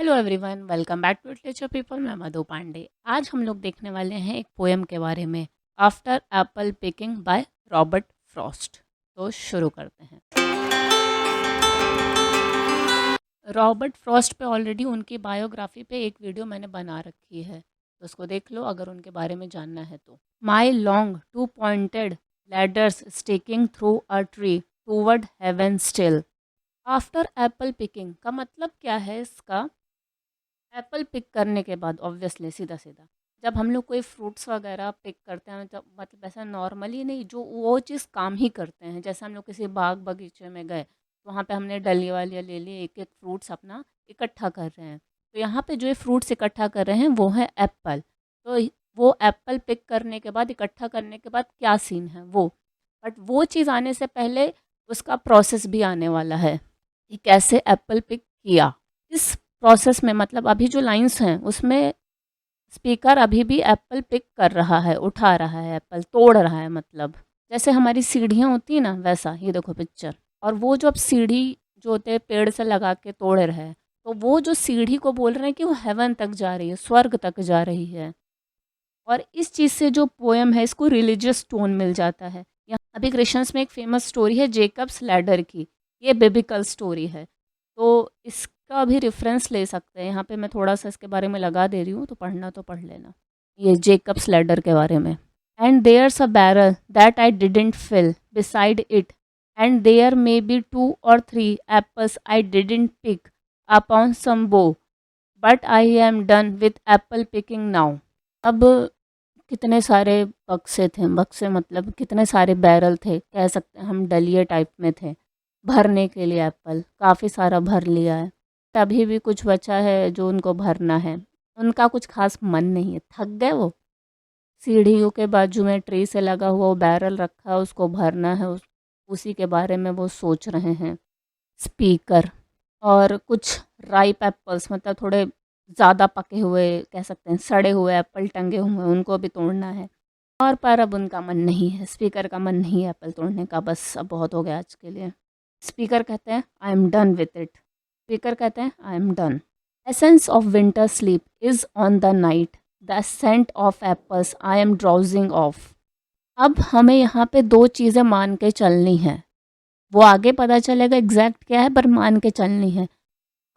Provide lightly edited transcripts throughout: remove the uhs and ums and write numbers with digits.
Hello everyone, welcome back to literature people. मैं मधु पांडे। आज हम लोग देखने वाले हैं एक पोएम के बारे में, after apple picking by Robert Frost. तो शुरू करते हैं। रॉबर्ट फ्रॉस्ट पे ऑलरेडी उनकी बायोग्राफी पे एक वीडियो मैंने बना रखी है, तो उसको देख लो अगर उनके बारे में जानना है तो। My long two pointed ladders sticking through a tree toward heaven still. After apple picking का मतलब क्या है इसका? एप्पल पिक करने के बाद ऑब्वियसली सीधा सीधा जब हम लोग कोई फ्रूट्स वगैरह पिक करते हैं, जब मतलब ऐसा नॉर्मली नहीं, जो वो चीज़ काम ही करते हैं। जैसे हम लोग किसी बाग बगीचे में गए तो वहाँ पे हमने डलिया वालिया ले लिए, एक एक फ्रूट्स अपना इकट्ठा कर रहे हैं। तो यहाँ पे जो ये फ्रूट्स इकट्ठा कर रहे हैं वो है एप्पल। तो वो एप्पल पिक करने के बाद, इकट्ठा करने के बाद क्या सीन है वो, बट वो चीज़ आने से पहले उसका प्रोसेस भी आने वाला है कि कैसे एप्पल पिक किया। इस प्रोसेस में मतलब अभी जो लाइन्स हैं उसमें स्पीकर अभी भी एप्पल पिक कर रहा है, उठा रहा है, एप्पल तोड़ रहा है। मतलब जैसे हमारी सीढ़ियाँ होती हैं ना, वैसा ये देखो पिक्चर। और वो जो अब सीढ़ी जो होते हैं पेड़ से लगा के तोड़ रहे हैं, तो वो जो सीढ़ी को बोल रहे हैं कि वो हेवन तक जा रही है, स्वर्ग तक जा रही है। और इस चीज़ से जो पोएम है इसको रिलीजियस टोन मिल जाता है। यहाँ अभी क्रिश्चियंस में एक फेमस स्टोरी है जेकब्स लैडर की, ये बिबिकल स्टोरी है। तो इसका भी रेफरेंस ले सकते हैं। यहाँ पे मैं थोड़ा सा इसके बारे में लगा दे रही हूँ, तो पढ़ना तो पढ़ लेना, ये जेकब्स लैडर के बारे में। And there's a barrel that I didn't fill beside it, and there may be 2 or 3 apples I didn't pick upon some bough, but I am done with apple picking now. अब कितने सारे बक्से थे, बक्से मतलब कितने सारे बैरल थे, कह सकते हैं हम डलिए टाइप में थे भरने के लिए। एप्पल काफ़ी सारा भर लिया है, तभी भी कुछ बचा है जो उनको भरना है। उनका कुछ खास मन नहीं है, थक गए वो। सीढ़ियों के बाजू में ट्री से लगा हुआ वो बैरल रखा है, उसको भरना है, उसी के बारे में वो सोच रहे हैं स्पीकर। और कुछ राइप एप्पल्स मतलब थोड़े ज़्यादा पके हुए, कह सकते हैं सड़े हुए एप्पल टंगे हुए हैं, उनको भी तोड़ना है। और पर अब उनका मन नहीं है, स्पीकर का मन नहीं है एप्पल तोड़ने का, बस अब बहुत हो गया आज के लिए। स्पीकर कहते हैं I am done with it. Speaker कहते हैं I am done. Essence of winter sleep is on the night, the scent of apples I am drowsing off. अब हमें यहाँ पे दो चीज़ें मान के चलनी है, वो आगे पता चलेगा एग्जैक्ट क्या है, पर मान के चलनी है।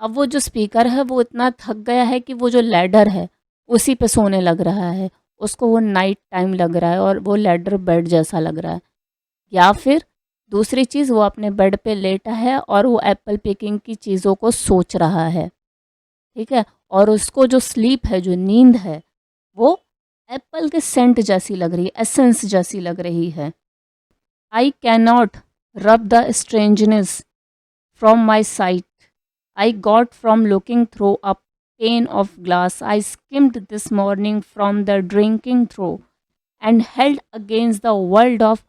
अब वो जो स्पीकर है वो इतना थक गया है कि वो जो लैडर है उसी पे सोने लग रहा है। उसको वो नाइट टाइम लग रहा है और वो लैडर बेड जैसा लग रहा है। या फिर दूसरी चीज़, वो अपने बेड पे लेटा है और वो एप्पल पिकिंग की चीज़ों को सोच रहा है। ठीक है, और उसको जो स्लीप है, जो नींद है, वो एप्पल के सेंट जैसी लग रही है, एसेंस जैसी लग रही है। आई कैन नॉट रब the strangeness from my site I got from looking through a pane of glass I skimmed this morning from the drinking through and held against the world of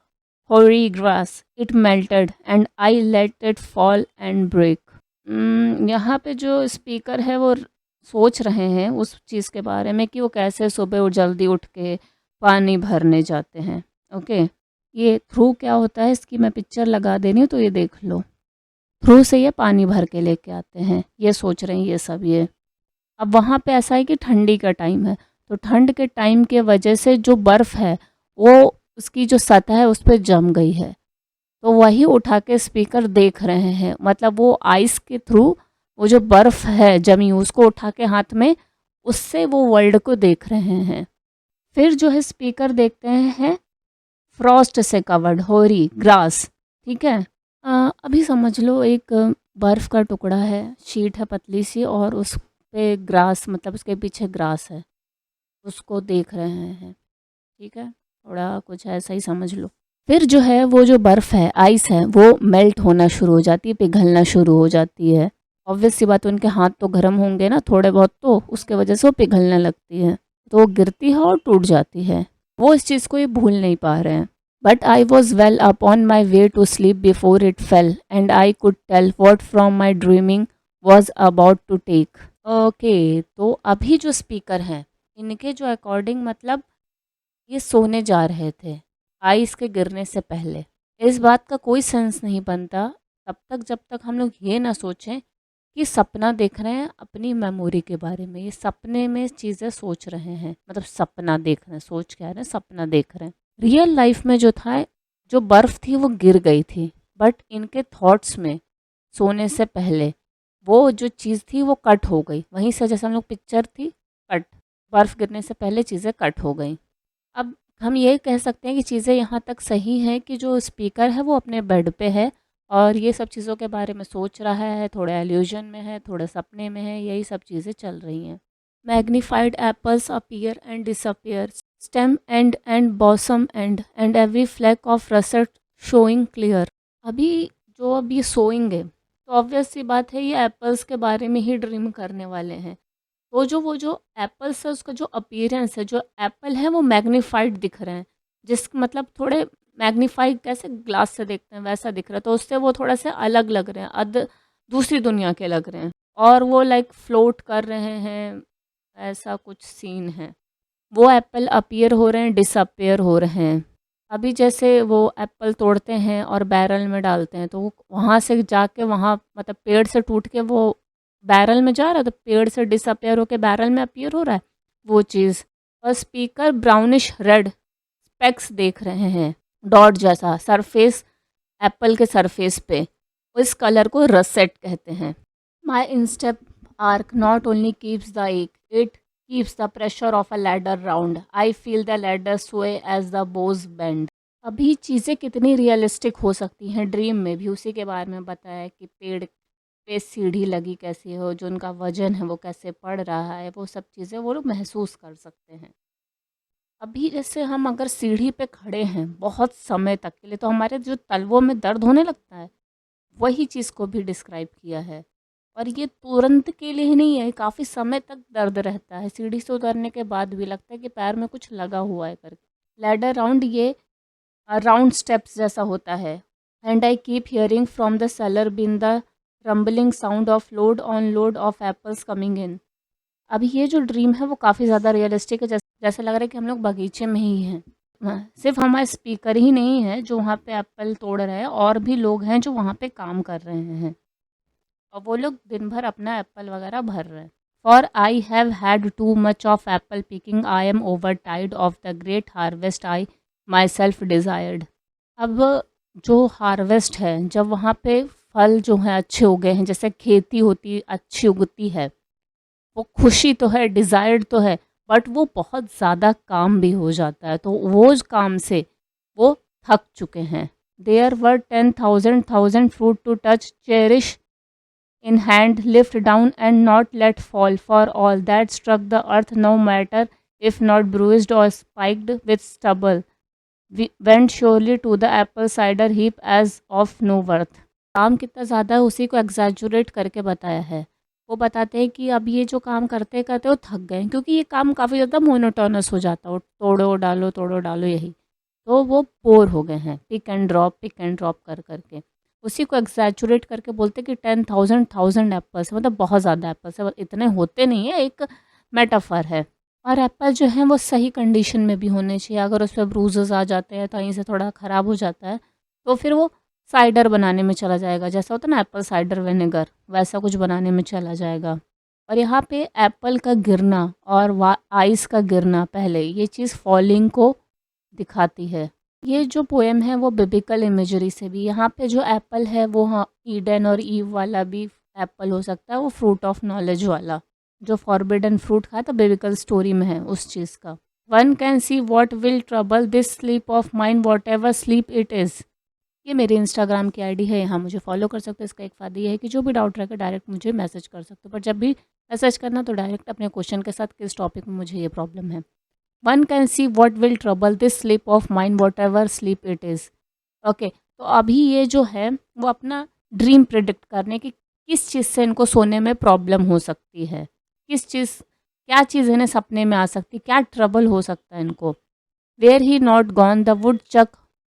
hoary grass. It melted and I let it fall and break. यहाँ पे जो speaker है वो सोच रहे हैं उस चीज़ के बारे में कि वो कैसे सुबह वो जल्दी उठ के पानी भरने जाते हैं। ओके, ये थ्रू क्या होता है इसकी मैं पिक्चर लगा दे रही हूँ, तो ये देख लो। थ्रू से ये पानी भर के लेके आते हैं, ये सोच रहे हैं ये सब। ये अब वहाँ पे ऐसा है कि ठंडी का टाइम है, तो ठंड के टाइम के वजह से जो बर्फ़ है वो उसकी जो सतह है उस पर जम गई है। तो वही उठा के स्पीकर देख रहे हैं, मतलब वो आइस के थ्रू वो जो बर्फ़ है जमी उसको उठा के हाथ में, उससे वो वर्ल्ड को देख रहे हैं। फिर जो है स्पीकर देखते हैं फ्रॉस्ट से कवर्ड होरी ग्रास। ठीक है, अभी समझ लो एक बर्फ़ का टुकड़ा है, शीट है पतली सी, और उस पे ग्रास, मतलब उसके पीछे ग्रास है, उसको देख रहे हैं। ठीक है, थोड़ा कुछ ऐसा ही समझ लो। फिर जो है वो जो बर्फ़ है, आइस है, वो मेल्ट होना शुरू हो जाती है, पिघलना शुरू हो जाती है। ऑब्वियस सी बात है, उनके हाथ तो गर्म होंगे ना थोड़े बहुत, तो उसके वजह से वो पिघलने लगती है, तो वो गिरती है और टूट जाती है। वो इस चीज़ को ये भूल नहीं पा रहे हैं। But I was well upon my way to sleep before it fell, and I could tell what from my dreaming was about to take. Okay, तो अभी जो स्पीकर हैं इनके जो अकॉर्डिंग मतलब ये सोने जा रहे थे आइस के गिरने से पहले। इस बात का कोई सेंस नहीं बनता तब तक जब तक हम लोग ये ना सोचें कि सपना देख रहे हैं अपनी मेमोरी के बारे में, ये सपने में चीज़ें सोच रहे हैं, मतलब सपना देख रहे हैं, सोच क्या रहे हैं, सपना देख रहे हैं। रियल लाइफ में जो था, जो बर्फ़ थी वो गिर गई थी, बट इनके थॉट्स में सोने से पहले वो जो चीज़ थी वो कट हो गई। वहीं से जैसे हम लोग पिक्चर थी कट, बर्फ़ गिरने से पहले चीज़ें कट हो गई। अब हम ये कह सकते हैं कि चीज़ें यहाँ तक सही हैं कि जो स्पीकर है वो अपने बेड पे है और ये सब चीज़ों के बारे में सोच रहा है, थोड़ा इल्यूजन में है, थोड़ा सपने में है, यही सब चीज़ें चल रही हैं। Magnified apples appear and disappear, stem end blossom and every fleck of russet showing clear. अभी जो अब ये सोएंगे तो ऑब्वियस सी बात है ये एप्पल्स के बारे में ही ड्रीम करने वाले हैं। तो जो वो जो एप्पल्स है उसका जो अपीयरेंस है, जो एप्पल है वो मैग्नीफाइड दिख रहे हैं, जिस मतलब थोड़े मैग्नीफाइड कैसे ग्लास से देखते हैं वैसा दिख रहा है, तो उससे वो थोड़ा से अलग लग रहे हैं, दूसरी दुनिया के लग रहे हैं और वो लाइक फ्लोट कर रहे हैं, ऐसा कुछ सीन है। वो एप्पल अपीयर हो रहे हैं, डिसअपीयर हो रहे हैं। अभी जैसे वो एप्पल तोड़ते हैं और बैरल में डालते हैं तो वो वहाँ से जाके वहाँ मतलब पेड़ से टूट के वो बैरल में जा रहा है, तो पेड़ से डिसअपीयर होके बैरल में अपीयर हो रहा है वो चीज़। और स्पीकर ब्राउनिश रेड स्पेक्स देख रहे हैं, डॉट जैसा सरफेस एप्पल के सरफेस पे, इस कलर को रसेट कहते हैं। My instep arch not only keeps the ache, it keeps the pressure of a ladder round. I feel the ladder sway as the bows bend. अभी चीज़ें कितनी रियलिस्टिक हो सकती हैं ड्रीम में भी, उसी के बारे में बताया कि पेड़ पे सीढ़ी लगी कैसी हो, जो उनका वजन है वो कैसे पड़ रहा है, वो सब चीज़ें वो लोग महसूस कर सकते हैं। अभी जैसे हम अगर सीढ़ी पे खड़े हैं बहुत समय तक के लिए तो हमारे जो तलवों में दर्द होने लगता है, वही चीज़ को भी डिस्क्राइब किया है। और ये तुरंत के लिए ही नहीं है, काफ़ी समय तक दर्द रहता है, सीढ़ी से उतरने के बाद भी लगता है कि पैर में कुछ लगा हुआ है करके। लैडर राउंड ये राउंड स्टेप्स जैसा होता है। And I keep hearing from the seller been the rumbling sound of load on load of apples coming in. अभी ये जो ड्रीम है वो काफ़ी ज़्यादा रियलिस्टिक है, जैसे लग रहा है कि हम लोग बगीचे में ही हैं। हाँ, सिर्फ हमारे स्पीकर ही नहीं है जो वहाँ पे एप्पल तोड़ रहे हैं, और भी लोग हैं जो वहाँ पे काम कर रहे हैं और वो लोग दिन भर अपना एप्पल वगैरह भर रहे हैं। For I have had too much of apple picking, I am overtired of the great harvest I myself desired. अब जो हार्वेस्ट है, जब वहाँ पे फल जो हैं अच्छे उगे हैं, जैसे खेती होती अच्छी उगती है, वो खुशी तो है, डिज़ायर्ड तो है, बट वो बहुत ज़्यादा काम भी हो जाता है, तो वो काम से वो थक चुके हैं। There were 10,000 fruit to touch, cherish in hand, lift down and not let fall, for all that struck the earth, no matter if not bruised or spiked with stubble, went surely to the apple cider heap as of no worth. काम कितना ज़्यादा है उसी को एग्जैजुरेट करके बताया है। वो बताते हैं कि अब ये जो काम करते करते वो थक गए, क्योंकि ये काम काफ़ी ज़्यादा मोनोटोनस हो जाता है, तोड़ो डालो यही, तो वो बोर हो गए हैं पिक एंड ड्रॉप कर करके। उसी को एग्जैचुरेट करके बोलते कि 10,000 एप्पल्स है, मतलब बहुत ज़्यादा एप्पल्स है, इतने होते नहीं है, एक मेटाफर है। और एप्पल जो है वो सही कंडीशन में भी होने चाहिए, अगर उस पर ब्रूजेस आ जाते हैं, कहीं से थोड़ा ख़राब हो जाता है, तो फिर वो साइडर बनाने में चला जाएगा, जैसा होता है ना एप्पल साइडर विनेगर, वैसा कुछ बनाने में चला जाएगा। और यहाँ पे एप्पल का गिरना और आइस का गिरना, पहले ये चीज़ फॉलिंग को दिखाती है। ये जो पोएम है वो बिब्लिकल इमेजरी से भी, यहाँ पे जो एप्पल है वो हाँ ईडन और ईव वाला भी एप्पल हो सकता है, वो फ्रूट ऑफ नॉलेज वाला जो फॉरबिडन फ्रूट खाया था बिब्लिकल स्टोरी में है उस चीज़ का। One can see what will trouble this sleep of mind what ever sleep it is. ये मेरी इंस्टाग्राम की आईडी है, यहाँ मुझे फॉलो कर सकते हो। इसका एक फ़ायदा ये है कि जो भी डाउट रहेगा डायरेक्ट मुझे मैसेज कर सकते हो, पर जब भी मैसेज करना तो डायरेक्ट अपने क्वेश्चन के साथ किस टॉपिक में मुझे ये प्रॉब्लम है। One can see what will trouble this sleep of mind what ever sleep it is. Okay, तो अभी ये जो है वो अपना ड्रीम प्रिडिक्ट करने की किस चीज़ से इनको सोने में प्रॉब्लम हो सकती है, किस चीज़ क्या चीज़ इन्हें सपने में आ सकती, क्या ट्रबल हो सकता है इनको। Were he not gone the woodchuck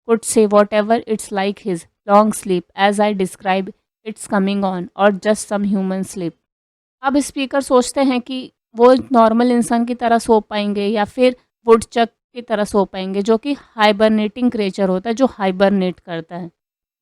could say whatever it's like his long sleep as I describe its coming on और जस्ट सम ह्यूमन स्लीप। अब स्पीकर सोचते हैं कि वो नॉर्मल इंसान की तरह सो पाएंगे या फिर वुडचक की तरह सो पाएंगे, जो कि हाइबरनेटिंग क्रिएचर होता है, जो हाइबरनेट करता है।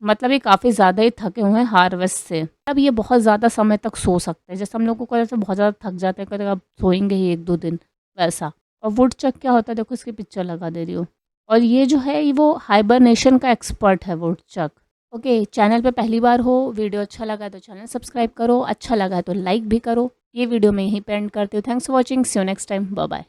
मतलब ये काफ़ी ज़्यादा ही थके हुए हैं हार्वेस्ट से। अब ये बहुत ज़्यादा समय तक सो सकते हैं। जैसे हम लोगों को ऐसे बहुत ज़्यादा थक जाते हैं, कभी अब सोएँगे ही 1-2 दिन, वैसा। और वुडचक क्या होता है, देखो इसकी पिक्चर लगा दे रही हूँ। और ये जो है ये वो हाइबरनेशन का एक्सपर्ट है वुडचक। ओके, चैनल पे पहली बार हो, वीडियो अच्छा लगा है तो चैनल सब्सक्राइब करो, अच्छा लगा है तो लाइक भी करो। ये वीडियो मैं यहीं पे एंड करती हूँ। Thanks for watching, see you next time, bye bye.